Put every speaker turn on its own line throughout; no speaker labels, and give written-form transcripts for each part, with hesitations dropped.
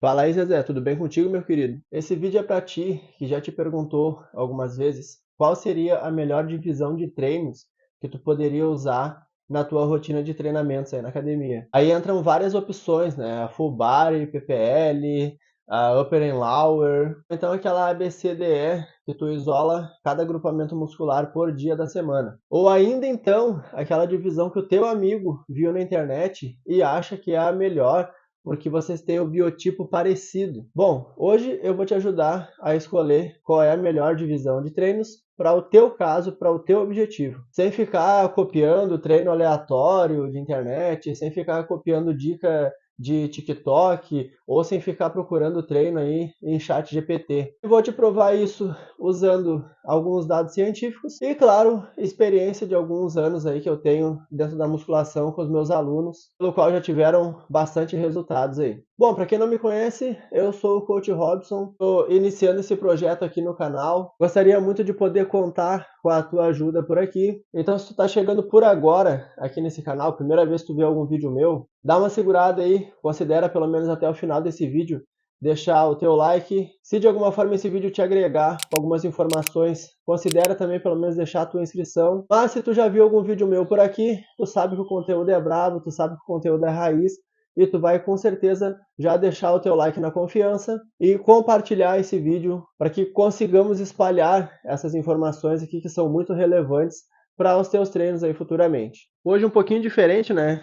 Fala aí, Zezé, tudo bem contigo, meu querido? Esse vídeo é para ti, que já te perguntou algumas vezes qual seria a melhor divisão de treinos que tu poderia usar na tua rotina de treinamentos aí na academia. Aí entram várias opções, né? A Full Body, PPL, a Upper and Lower, então aquela ABCDE que tu isola cada agrupamento muscular por dia da semana. Ou ainda então, aquela divisão que o teu amigo viu na internet e acha que é a melhor porque vocês têm o biotipo parecido. Bom, hoje eu vou te ajudar a escolher qual é a melhor divisão de treinos para o teu caso, para o teu objetivo. Sem ficar copiando treino aleatório de internet, sem ficar copiando dica de TikTok ou sem ficar procurando treino aí em chat GPT. Eu vou te provar isso usando alguns dados científicos e, claro, experiência de alguns anos aí que eu tenho dentro da musculação com os meus alunos, pelo qual já tiveram bastante resultados aí. Bom, para quem não me conhece, eu sou o Coach Robson, estou iniciando esse projeto aqui no canal. Gostaria muito de poder contar com a tua ajuda por aqui. Então, se tu está chegando por agora aqui nesse canal, primeira vez que tu vê algum vídeo meu, dá uma segurada aí, considera pelo menos até o final desse vídeo deixar o teu like. Se de alguma forma esse vídeo te agregar com algumas informações, considera também pelo menos deixar a tua inscrição. Mas se tu já viu algum vídeo meu por aqui, tu sabe que o conteúdo é brabo, tu sabe que o conteúdo é raiz, e tu vai com certeza já deixar o teu like na confiança e compartilhar esse vídeo para que consigamos espalhar essas informações aqui que são muito relevantes para os teus treinos aí futuramente. Hoje um pouquinho diferente, né?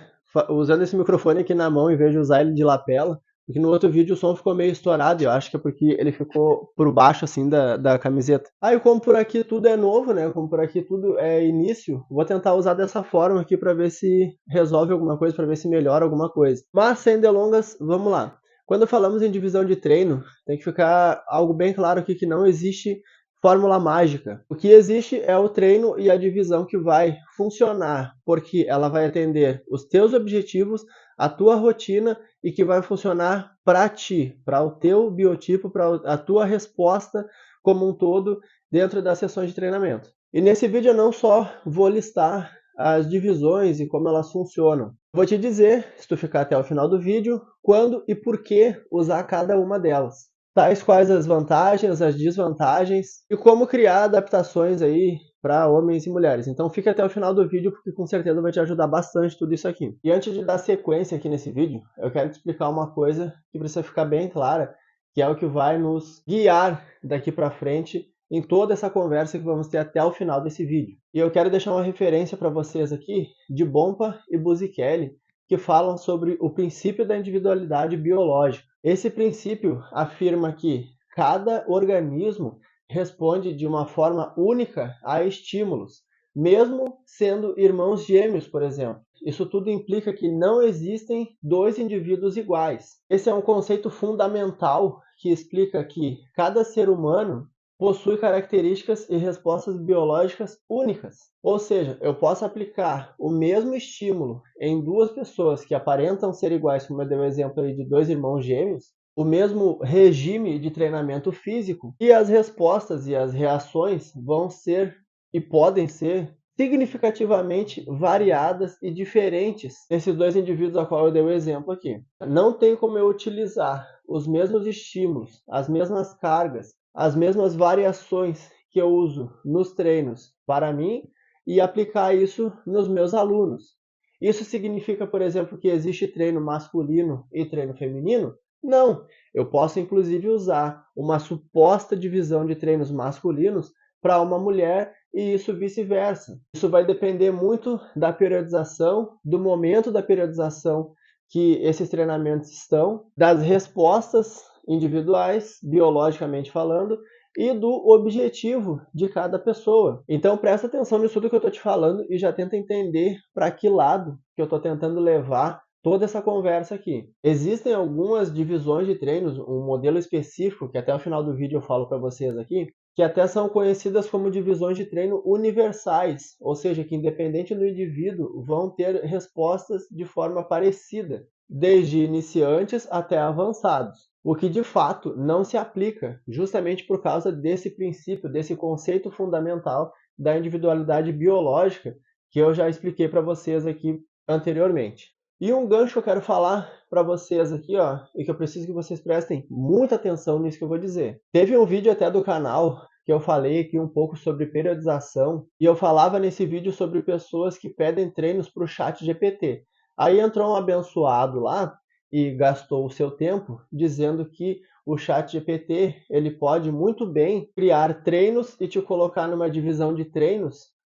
Usando esse microfone aqui na mão em vez de usar ele de lapela, porque no outro vídeo o som ficou meio estourado, e eu acho que é porque ele ficou por baixo, assim, da camiseta. Aí, como por aqui tudo é novo, né, como por aqui tudo é início, vou tentar usar dessa forma aqui para ver se resolve alguma coisa, para ver se melhora alguma coisa. Mas, sem delongas, vamos lá. Quando falamos em divisão de treino, tem que ficar algo bem claro aqui que não existe fórmula mágica. O que existe é o treino e a divisão que vai funcionar, porque ela vai atender os teus objetivos, a tua rotina e que vai funcionar para ti, para o teu biotipo, para a tua resposta como um todo dentro das sessões de treinamento. E nesse vídeo eu não só vou listar as divisões e como elas funcionam. Vou te dizer, se tu ficar até o final do vídeo, quando e por que usar cada uma delas. Tais quais as vantagens, as desvantagens e como criar adaptações aí para homens e mulheres. Então fica até o final do vídeo porque com certeza vai te ajudar bastante tudo isso aqui. E antes de dar sequência aqui nesse vídeo, eu quero te explicar uma coisa que precisa ficar bem clara, que é o que vai nos guiar daqui para frente em toda essa conversa que vamos ter até o final desse vídeo. E eu quero deixar uma referência para vocês aqui de Bompa e Buzichelli, que falam sobre o princípio da individualidade biológica. Esse princípio afirma que cada organismo responde de uma forma única a estímulos, mesmo sendo irmãos gêmeos, por exemplo. Isso tudo implica que não existem dois indivíduos iguais. Esse é um conceito fundamental que explica que cada ser humano possui características e respostas biológicas únicas. Ou seja, eu posso aplicar o mesmo estímulo em duas pessoas que aparentam ser iguais, como eu dei o exemplo aí de dois irmãos gêmeos, o mesmo regime de treinamento físico, e as respostas e as reações vão ser e podem ser significativamente variadas e diferentes nesses dois indivíduos a qual eu dei o exemplo aqui. Não tem como eu utilizar os mesmos estímulos, as mesmas cargas, as mesmas variações que eu uso nos treinos para mim e aplicar isso nos meus alunos. Isso significa, por exemplo, que existe treino masculino e treino feminino? Não. Eu posso, inclusive, usar uma suposta divisão de treinos masculinos para uma mulher e isso vice-versa. Isso vai depender muito da periodização, do momento da periodização que esses treinamentos estão, das respostas individuais, biologicamente falando, e do objetivo de cada pessoa. Então presta atenção nisso tudo que eu estou te falando e já tenta entender para que lado que eu estou tentando levar toda essa conversa aqui. Existem algumas divisões de treinos, um modelo específico, que até o final do vídeo eu falo para vocês aqui, que até são conhecidas como divisões de treino universais, ou seja, que independente do indivíduo vão ter respostas de forma parecida, desde iniciantes até avançados. O que de fato não se aplica, justamente por causa desse princípio, desse conceito fundamental da individualidade biológica que eu já expliquei para vocês aqui anteriormente. E um gancho que eu quero falar para vocês aqui, ó, e que eu preciso que vocês prestem muita atenção nisso que eu vou dizer. Teve um vídeo até do canal que eu falei aqui um pouco sobre periodização, e eu falava nesse vídeo sobre pessoas que pedem treinos para o chat GPT. Aí entrou um abençoado lá e gastou o seu tempo dizendo que o chat GPT ele pode muito bem criar treinos e te colocar numa divisão de treinos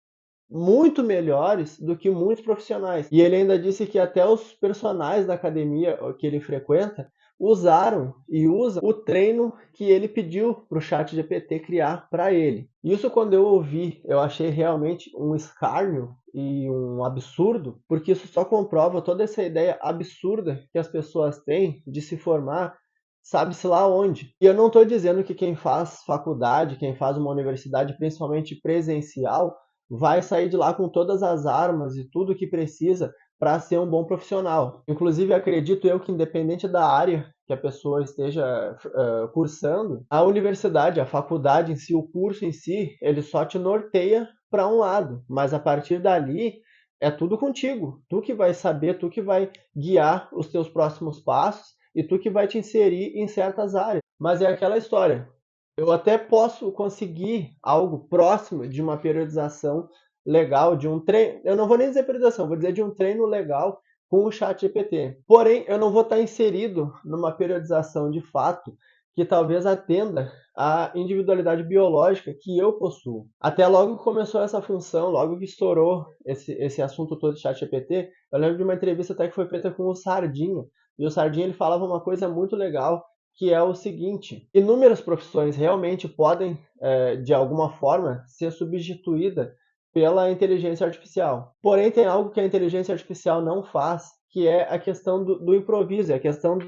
muito melhores do que muitos profissionais. E ele ainda disse que até os personagens da academia que ele frequenta usaram e usam o treino que ele pediu para o chat GPT criar para ele. Isso quando eu ouvi, eu achei realmente um escárnio e um absurdo, porque isso só comprova toda essa ideia absurda que as pessoas têm de se formar sabe-se lá onde. E eu não estou dizendo que quem faz faculdade, quem faz uma universidade, principalmente presencial, vai sair de lá com todas as armas e tudo que precisa para ser um bom profissional. Inclusive, acredito eu que independente da área que a pessoa esteja cursando, a universidade, a faculdade em si, o curso em si, ele só te norteia para um lado, mas a partir dali é tudo contigo. Tu que vai saber, tu que vai guiar os teus próximos passos e tu que vai te inserir em certas áreas. Mas é aquela história. Eu até posso conseguir algo próximo de uma periodização legal, de um treino. Eu não vou nem dizer periodização, vou dizer de um treino legal com o chat GPT. Porém, eu não vou estar inserido numa periodização de fato que talvez atenda à individualidade biológica que eu possuo. Até logo que começou essa função, logo que estourou esse assunto todo de chat GPT, eu lembro de uma entrevista até que foi feita com o Sardinha. E o Sardinha ele falava uma coisa muito legal, que é o seguinte: inúmeras profissões realmente podem, de alguma forma, ser substituídas pela inteligência artificial. Porém, tem algo que a inteligência artificial não faz, que é a questão do improviso, é a questão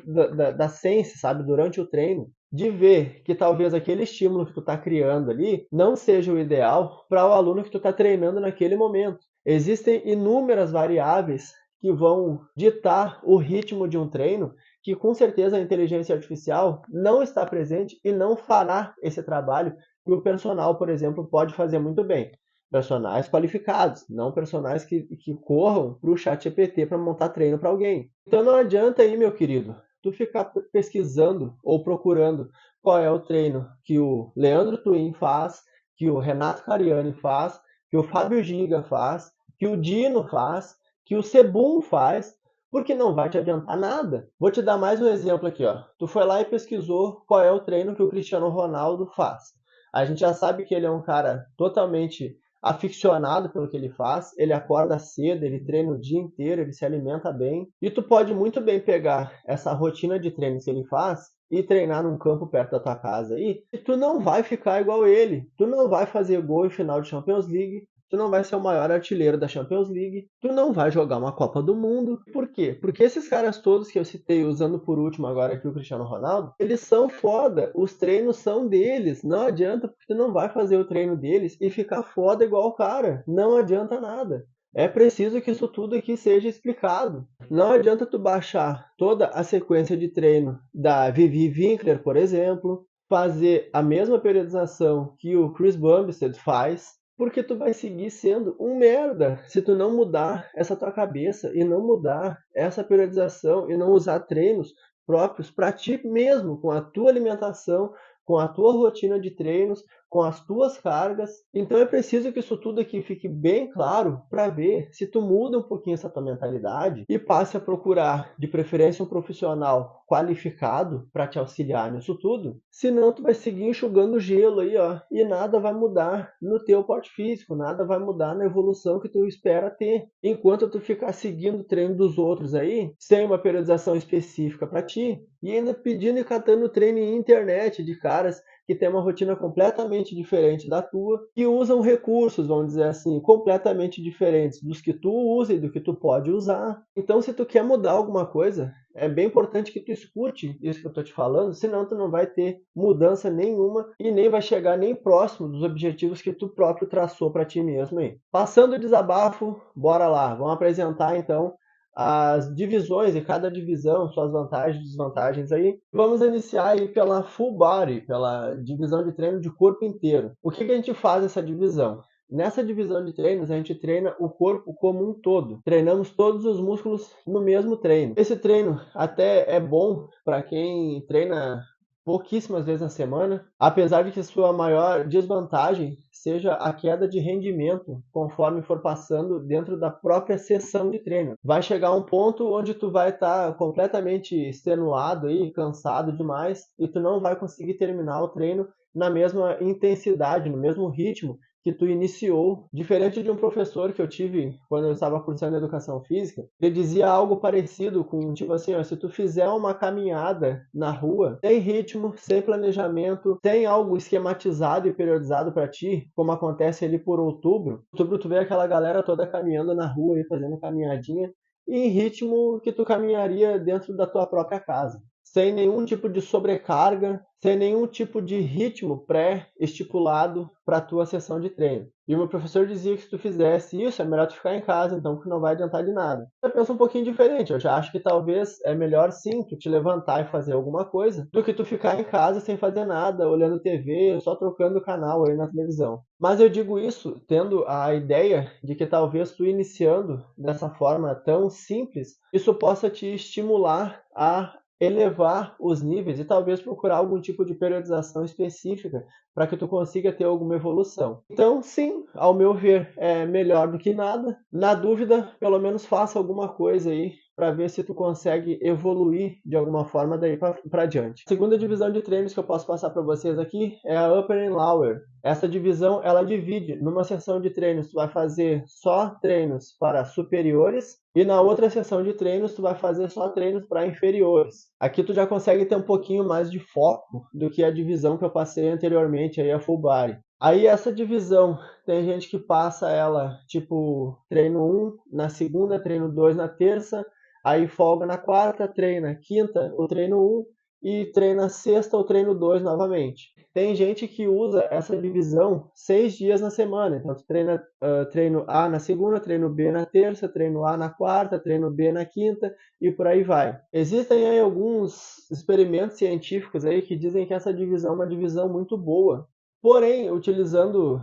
da sense, sabe, durante o treino, de ver que talvez aquele estímulo que tu está criando ali não seja o ideal para o aluno que tu está treinando naquele momento. Existem inúmeras variáveis que vão ditar o ritmo de um treino que com certeza a inteligência artificial não está presente e não fará esse trabalho que o personal, por exemplo, pode fazer muito bem. Personagens qualificados, não personagens que corram para o chat GPT para montar treino para alguém. Então não adianta aí, meu querido, tu ficar pesquisando ou procurando qual é o treino que o Leandro Twin faz, que o Renato Cariani faz, que o Fábio Giga faz, que o Dino faz, que o Sebum faz, porque não vai te adiantar nada. Vou te dar mais um exemplo aqui, ó. Tu foi lá e pesquisou qual é o treino que o Cristiano Ronaldo faz. A gente já sabe que ele é um cara totalmente aficionado pelo que ele faz, ele acorda cedo, ele treina o dia inteiro, ele se alimenta bem, e tu pode muito bem pegar essa rotina de treino que ele faz e treinar num campo perto da tua casa aí, e tu não vai ficar igual ele, tu não vai fazer gol em final de Champions League, tu não vai ser o maior artilheiro da Champions League, tu não vai jogar uma Copa do Mundo. Por quê? Porque esses caras todos que eu citei, usando por último agora aqui o Cristiano Ronaldo, eles são foda, os treinos são deles, não adianta porque tu não vai fazer o treino deles e ficar foda igual o cara, não adianta nada. É preciso que isso tudo aqui seja explicado. Não adianta tu baixar toda a sequência de treino da Vivi Winkler, por exemplo, fazer a mesma periodização que o Chris Bumstead faz, porque tu vai seguir sendo um merda se tu não mudar essa tua cabeça e não mudar essa periodização e não usar treinos próprios para ti mesmo, com a tua alimentação, com a tua rotina de treinos, com as tuas cargas. Então é preciso que isso tudo aqui fique bem claro para ver se tu muda um pouquinho essa tua mentalidade e passe a procurar, de preferência, um profissional qualificado para te auxiliar nisso tudo. Senão tu vai seguir enxugando gelo aí, ó, e nada vai mudar no teu porte físico, nada vai mudar na evolução que tu espera ter. Enquanto tu ficar seguindo o treino dos outros aí, sem uma periodização específica para ti, e ainda pedindo e catando treino em internet de caras que tem uma rotina completamente diferente da tua, e usam recursos, vamos dizer assim, completamente diferentes dos que tu usa e do que tu pode usar. Então, se tu quer mudar alguma coisa, é bem importante que tu escute isso que eu estou te falando, senão tu não vai ter mudança nenhuma e nem vai chegar nem próximo dos objetivos que tu próprio traçou para ti mesmo aí. Passando o desabafo, bora lá, vamos apresentar então as divisões e cada divisão, suas vantagens e desvantagens aí. Vamos iniciar aí pela full body, pela divisão de treino de corpo inteiro. O que a gente faz nessa divisão? Nessa divisão de treinos, a gente treina o corpo como um todo. Treinamos todos os músculos no mesmo treino. Esse treino até é bom para quem treina pouquíssimas vezes na semana, apesar de que sua maior desvantagem seja a queda de rendimento conforme for passando dentro da própria sessão de treino. Vai chegar um ponto onde tu vai estar completamente extenuado e cansado demais e tu não vai conseguir terminar o treino na mesma intensidade, no mesmo ritmo que tu iniciou. Diferente de um professor que eu tive quando eu estava cursando educação física, ele dizia algo parecido com, tipo assim, ó, se tu fizer uma caminhada na rua, sem ritmo, sem planejamento, sem algo esquematizado e periodizado para ti, como acontece ali por outubro, tu vê aquela galera toda caminhando na rua e fazendo caminhadinha, em ritmo que tu caminharia dentro da tua própria casa, sem nenhum tipo de sobrecarga, sem nenhum tipo de ritmo pré-estipulado para a tua sessão de treino. E o meu professor dizia que se tu fizesse isso, é melhor tu ficar em casa, então que não vai adiantar de nada. Eu penso um pouquinho diferente, eu já acho que talvez é melhor sim tu te levantar e fazer alguma coisa, do que tu ficar em casa sem fazer nada, olhando TV, só trocando o canal aí na televisão. Mas eu digo isso tendo a ideia de que talvez tu iniciando dessa forma tão simples, isso possa te estimular a elevar os níveis e talvez procurar algum tipo de periodização específica para que tu consiga ter alguma evolução. Então, sim, ao meu ver, é melhor do que nada. Na dúvida, pelo menos faça alguma coisa aí para ver se tu consegue evoluir de alguma forma daí para diante. A segunda divisão de treinos que eu posso passar para vocês aqui é a Upper and Lower. Essa divisão, ela divide numa sessão de treinos, tu vai fazer só treinos para superiores e na outra sessão de treinos tu vai fazer só treinos para inferiores. Aqui tu já consegue ter um pouquinho mais de foco do que a divisão que eu passei anteriormente aí, a Full Body. Aí essa divisão, tem gente que passa ela, tipo, treino 1 na segunda, treino 2 na terça, aí folga na quarta, treina quinta, o treino 1 e treina sexta ou treino 2 novamente. Tem gente que usa essa divisão 6 dias na semana. Então, tu treina treino A na segunda, treino B na terça, treino A na quarta, treino B na quinta e por aí vai. Existem aí alguns experimentos científicos aí que dizem que essa divisão é uma divisão muito boa. Porém, utilizando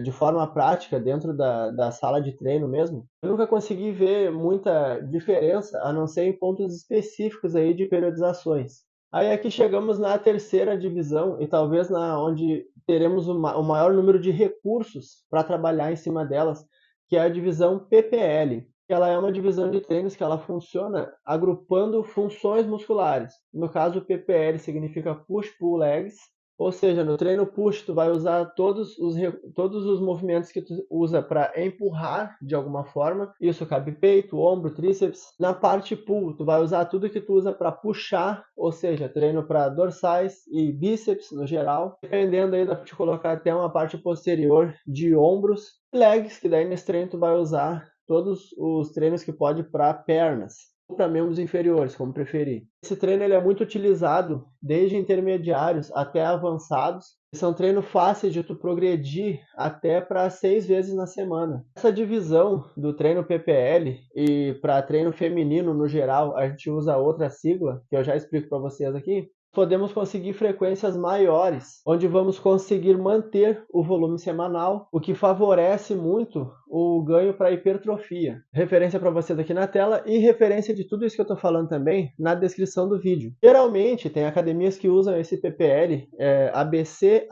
de forma prática dentro da sala de treino mesmo, eu nunca consegui ver muita diferença, a não ser em pontos específicos aí de periodizações. Aí aqui chegamos na terceira divisão e talvez na onde teremos o maior número de recursos para trabalhar em cima delas, que é a divisão PPL. Ela é uma divisão de treinos que ela funciona agrupando funções musculares. No caso, o PPL significa Push-Pull Legs, ou seja, no treino push, tu vai usar todos os movimentos que tu usa para empurrar de alguma forma. Isso cabe peito, ombro, tríceps. Na parte pull, tu vai usar tudo que tu usa para puxar, ou seja, treino para dorsais e bíceps no geral. Dependendo aí, dá para te colocar até uma parte posterior de ombros. Legs, que daí nesse treino tu vai usar todos os treinos que pode para pernas ou para membros inferiores, como preferir. Esse treino ele é muito utilizado desde intermediários até avançados. São treinos fáceis de tu progredir até para 6 vezes na semana. Essa divisão do treino PPL e para treino feminino no geral, a gente usa outra sigla, que eu já explico para vocês aqui. Podemos conseguir frequências maiores, onde vamos conseguir manter o volume semanal, o que favorece muito o ganho para hipertrofia. Referência para vocês aqui na tela e referência de tudo isso que eu estou falando também na descrição do vídeo. Geralmente tem academias que usam esse PPL ABC,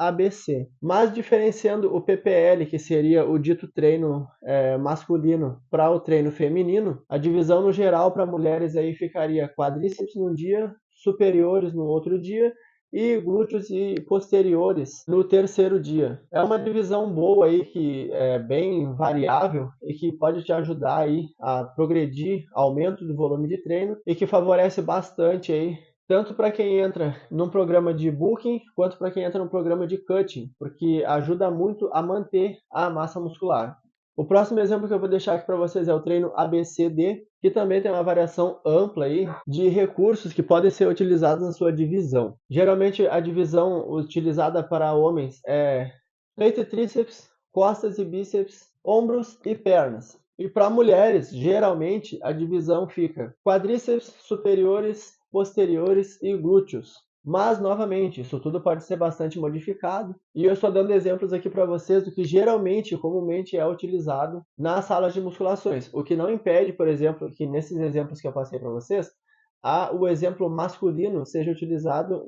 mas diferenciando o PPL, que seria o dito treino masculino, para o treino feminino, a divisão no geral para mulheres aí ficaria quadríceps num dia, superiores no outro dia e glúteos e posteriores no terceiro dia. É uma divisão boa aí que é bem variável e que pode te ajudar aí a progredir, aumento do volume de treino e que favorece bastante aí tanto para quem entra num programa de booking quanto para quem entra num programa de cutting, porque ajuda muito a manter a massa muscular. O próximo exemplo que eu vou deixar aqui para vocês é o treino ABCD, que também tem uma variação ampla aí de recursos que podem ser utilizados na sua divisão. Geralmente a divisão utilizada para homens é peito e tríceps, costas e bíceps, ombros e pernas. E para mulheres, geralmente a divisão fica quadríceps, superiores, posteriores e glúteos. Mas, novamente, isso tudo pode ser bastante modificado. E eu estou dando exemplos aqui para vocês do que geralmente, comumente é utilizado nas salas de musculações. O que não impede, por exemplo, que nesses exemplos que eu passei para vocês, o exemplo masculino seja utilizado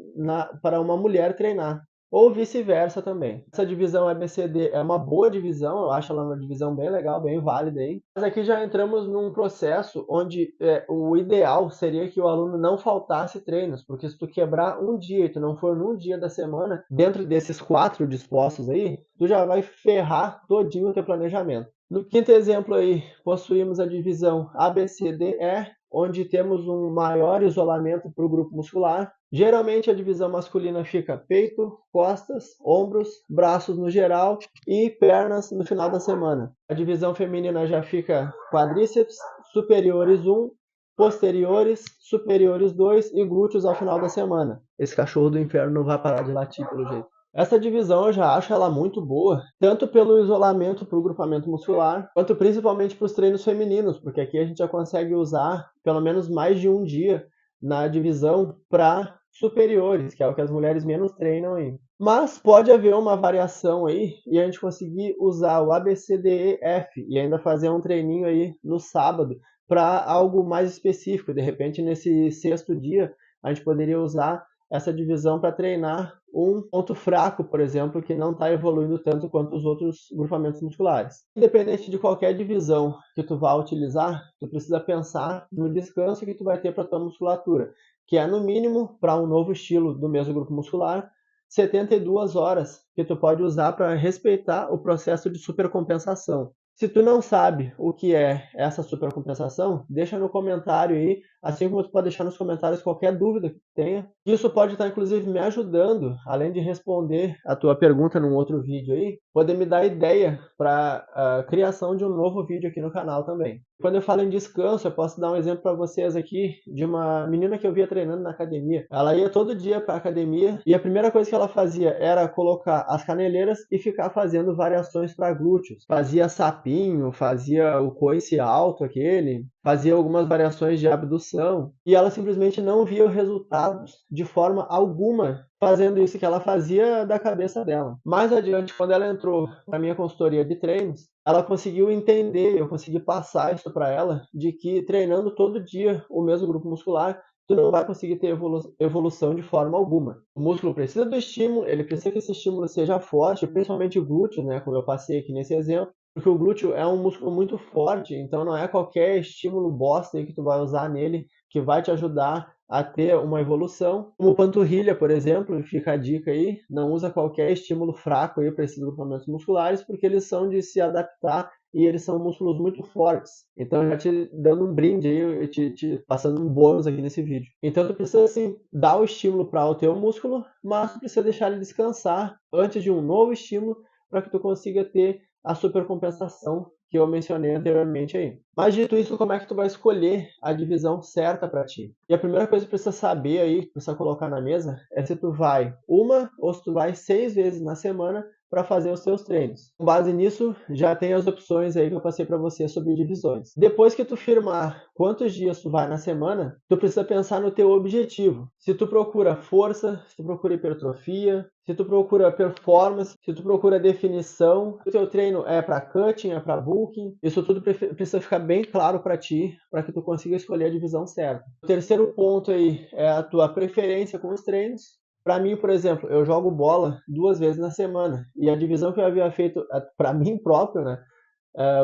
para uma mulher treinar. Ou vice-versa também. Essa divisão ABCD é uma boa divisão, eu acho ela uma divisão bem legal, bem válida aí. Mas aqui já entramos num processo onde o ideal seria que o aluno não faltasse treinos, porque se tu quebrar um dia e tu não for num dia da semana, dentro desses 4 dispostos aí, tu já vai ferrar todinho o teu planejamento. No quinto exemplo aí, possuímos a divisão ABCDE, onde temos um maior isolamento para o grupo muscular. Geralmente a divisão masculina fica peito, costas, ombros, braços no geral e pernas no final da semana. A divisão feminina já fica quadríceps, superiores 1, posteriores, superiores 2 e glúteos ao final da semana. Esse cachorro do inferno não vai parar de latir pelo jeito. Essa divisão eu já acho ela muito boa, tanto pelo isolamento para o grupamento muscular, quanto principalmente para os treinos femininos, porque aqui a gente já consegue usar pelo menos mais de um dia na divisão para superiores, que é o que as mulheres menos treinam aí. Mas pode haver uma variação aí e a gente conseguir usar o ABCDEF e ainda fazer um treininho aí no sábado para algo mais específico. De repente, nesse sexto dia, a gente poderia usar essa divisão para treinar um ponto fraco, por exemplo, que não está evoluindo tanto quanto os outros grupamentos musculares. Independente de qualquer divisão que tu vá utilizar, tu precisa pensar no descanso que tu vai ter para tua musculatura, que é no mínimo para um novo estilo do mesmo grupo muscular, 72 horas que tu pode usar para respeitar o processo de supercompensação. Se tu não sabe o que é essa supercompensação, deixa no comentário aí, assim como tu pode deixar nos comentários qualquer dúvida que tu tenha. Isso pode estar, inclusive, me ajudando, além de responder a tua pergunta num outro vídeo aí, poder me dar ideia para a criação de um novo vídeo aqui no canal também. Quando eu falo em descanso, eu posso dar um exemplo para vocês aqui de uma menina que eu via treinando na academia. Ela ia todo dia para a academia e a primeira coisa que ela fazia era colocar as caneleiras e ficar fazendo variações para glúteos. Fazia sapinho, fazia o coice alto aquele, fazia algumas variações de abdução e ela simplesmente não via resultados de forma alguma fazendo isso que ela fazia da cabeça dela. Mais adiante, quando ela entrou na minha consultoria de treinos, ela conseguiu entender, eu consegui passar isso para ela, de que treinando todo dia o mesmo grupo muscular, tu não vai conseguir ter evolução de forma alguma. O músculo precisa do estímulo, ele precisa que esse estímulo seja forte, principalmente o glúteo, né, como eu passei aqui nesse exemplo, porque o glúteo é um músculo muito forte, então não é qualquer estímulo bosta aí que tu vai usar nele que vai te ajudar a ter uma evolução. Como panturrilha, por exemplo, fica a dica aí, não usa qualquer estímulo fraco aí para esses grupamentos musculares, porque eles são de se adaptar e eles são músculos muito fortes. Então, já te dando um brinde aí, te passando um bônus aqui nesse vídeo. Então, tu precisa, assim, dar o estímulo para o teu músculo, mas tu precisa deixar ele descansar antes de um novo estímulo para que tu consiga ter a supercompensação que eu mencionei anteriormente aí. Mas dito isso, como é que tu vai escolher a divisão certa para ti? E a primeira coisa que precisa saber aí, que precisa colocar na mesa, é se tu vai uma ou se tu vai 6 vezes na semana para fazer os seus treinos. Com base nisso, já tem as opções aí que eu passei para você sobre divisões. Depois que tu firmar quantos dias tu vai na semana, tu precisa pensar no teu objetivo. Se tu procura força, se tu procura hipertrofia, se tu procura performance, se tu procura definição, se o teu treino é para cutting, é para bulking, isso tudo precisa ficar bem claro para ti, para que tu consiga escolher a divisão certa. O terceiro ponto aí é a tua preferência com os treinos. Para mim, por exemplo, eu jogo bola 2 vezes na semana e a divisão que eu havia feito para mim próprio, né,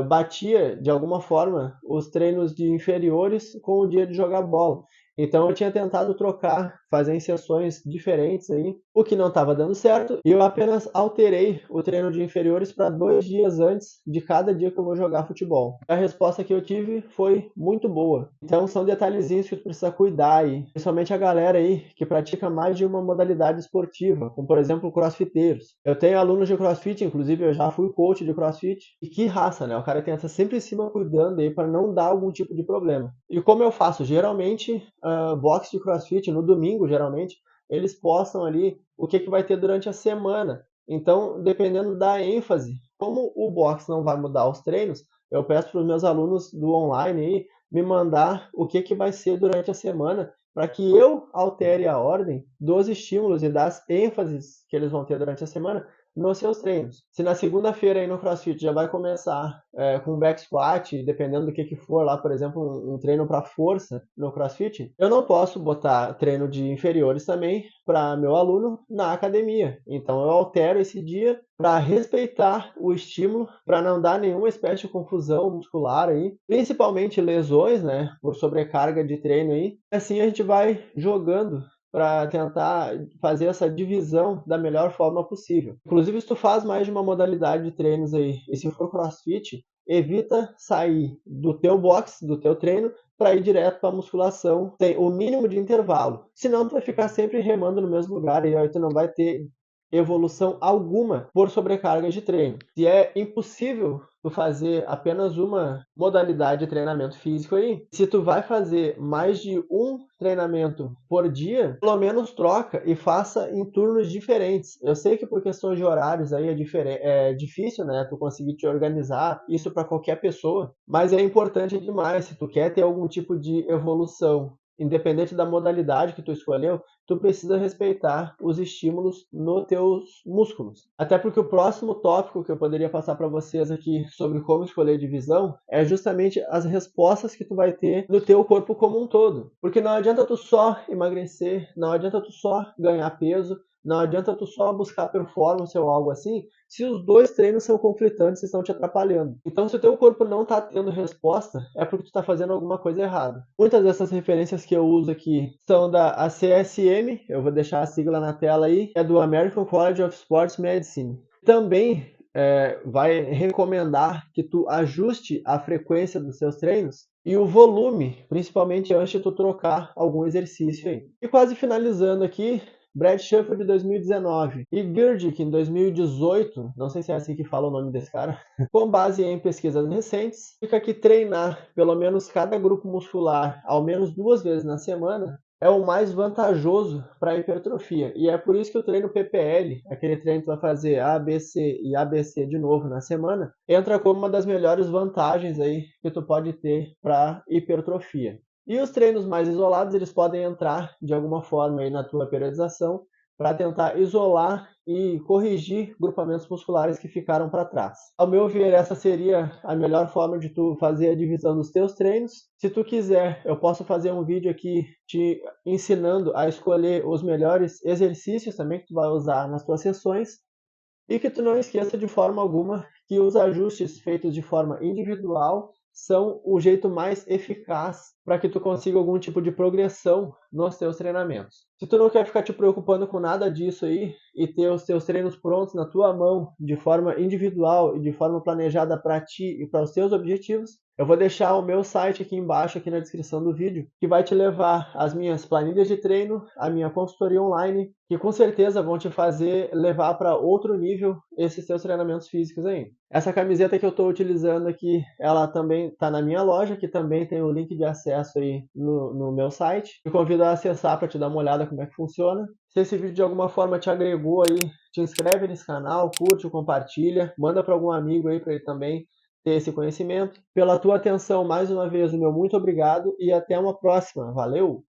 batia de alguma forma os treinos de inferiores com o dia de jogar bola. Então eu tinha tentado trocar, fazer inserções diferentes aí, o que não estava dando certo, e eu apenas alterei o treino de inferiores para 2 dias antes de cada dia que eu vou jogar futebol. A resposta que eu tive foi muito boa. Então são detalhezinhos que tu precisa cuidar aí, principalmente a galera aí que pratica mais de uma modalidade esportiva, como por exemplo crossfiteiros. Eu tenho alunos de crossfit, inclusive eu já fui coach de crossfit, e que raça, né? O cara tem que estar sempre em cima cuidando aí para não dar algum tipo de problema. E como eu faço? Geralmente, box de crossfit, no domingo, geralmente, eles postam ali o que vai ter durante a semana. Então, dependendo da ênfase, como o box não vai mudar os treinos, eu peço para os meus alunos do online aí me mandar o que vai ser durante a semana para que eu altere a ordem dos estímulos e das ênfases que eles vão ter durante a semana nos seus treinos. Se na segunda-feira aí no CrossFit já vai começar com back squat, dependendo do que for lá, por exemplo, um treino para força no CrossFit, eu não posso botar treino de inferiores também para meu aluno na academia. Então eu altero esse dia para respeitar o estímulo, para não dar nenhuma espécie de confusão muscular aí, principalmente lesões, né, por sobrecarga de treino aí. Assim a gente vai jogando para tentar fazer essa divisão da melhor forma possível. Inclusive, se tu faz mais de uma modalidade de treinos aí, e se for CrossFit, evita sair do teu box, do teu treino, para ir direto para a musculação. Tem o mínimo de intervalo. Senão, tu vai ficar sempre remando no mesmo lugar e aí tu não vai ter evolução alguma por sobrecarga de treino. Se é impossível tu fazer apenas uma modalidade de treinamento físico aí, se tu vai fazer mais de um treinamento por dia, pelo menos troca e faça em turnos diferentes. Eu sei que por questões de horários aí é difícil, né, tu conseguir te organizar isso para qualquer pessoa, mas é importante demais se tu quer ter algum tipo de evolução. Independente da modalidade que tu escolheu, tu precisa respeitar os estímulos nos teus músculos. Até porque o próximo tópico que eu poderia passar para vocês aqui sobre como escolher divisão é justamente as respostas que tu vai ter no teu corpo como um todo. Porque não adianta tu só emagrecer, não adianta tu só ganhar peso, não adianta tu só buscar performance ou algo assim, se os dois treinos são conflitantes e estão te atrapalhando. Então, se o teu corpo não está tendo resposta, é porque tu está fazendo alguma coisa errada. Muitas dessas referências que eu uso aqui são da ACSM, eu vou deixar a sigla na tela aí, é do American College of Sports Medicine. Também vai recomendar que tu ajuste a frequência dos seus treinos e o volume, principalmente antes de tu trocar algum exercício aí. E quase finalizando aqui, Brad Sheffield de 2019 e Girdick em 2018, não sei se é assim que fala o nome desse cara, com base em pesquisas recentes, fica que treinar pelo menos cada grupo muscular ao menos 2 vezes na semana é o mais vantajoso para a hipertrofia. E é por isso que o treino PPL, aquele treino que tu vai fazer ABC e ABC de novo na semana, entra como uma das melhores vantagens aí que tu pode ter para hipertrofia. E os treinos mais isolados, eles podem entrar de alguma forma aí na tua periodização para tentar isolar e corrigir grupamentos musculares que ficaram para trás. Ao meu ver, essa seria a melhor forma de tu fazer a divisão dos teus treinos. Se tu quiser, eu posso fazer um vídeo aqui te ensinando a escolher os melhores exercícios também que tu vai usar nas tuas sessões. E que tu não esqueça de forma alguma que os ajustes feitos de forma individual são o jeito mais eficaz para que tu consiga algum tipo de progressão nos teus treinamentos. Se tu não quer ficar te preocupando com nada disso aí e ter os teus treinos prontos na tua mão de forma individual e de forma planejada para ti e para os teus objetivos, eu vou deixar o meu site aqui embaixo, aqui na descrição do vídeo, que vai te levar às minhas planilhas de treino, a minha consultoria online, que com certeza vão te fazer levar para outro nível esses seus treinamentos físicos aí. Essa camiseta que eu estou utilizando aqui, ela também está na minha loja, que também tem o link de acesso aí no meu site. Te convido a acessar para te dar uma olhada como é que funciona. Se esse vídeo de alguma forma te agregou aí, te inscreve nesse canal, curte, compartilha, manda para algum amigo aí para ele também ter esse conhecimento. Pela tua atenção, mais uma vez, o meu muito obrigado e até uma próxima. Valeu!